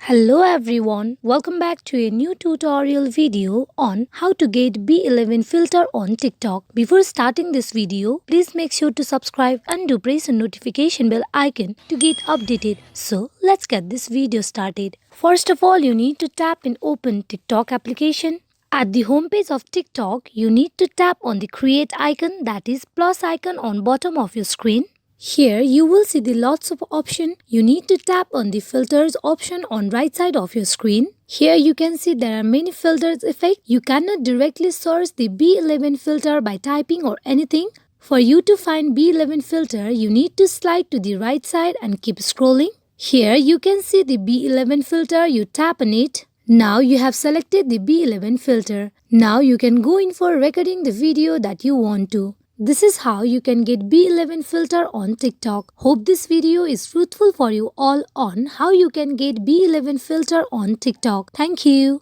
Hello everyone, welcome back to a new tutorial video on how to get B11 filter on TikTok. Before starting this video, please make sure to subscribe and do press the notification bell icon to get updated. So let's get this video started. First of all, you need to tap in Open TikTok application. At the homepage of TikTok, you need to tap on the create icon, that is plus icon on bottom of your screen. Here you will see the lots of option. You need to tap on the filters option on right side of your screen. Here you can see there are many filters effect. You cannot directly search the B11 filter by typing or anything. For you to find B11 filter, you need to slide to the right side and keep scrolling. Here you can see the B11 filter. You tap on it. Now you have selected the B11 filter. Now you can go in for recording the video that you want to. This is how you can get B11 filter on TikTok. Hope this video is fruitful for you all on how you can get B11 filter on TikTok. Thank you.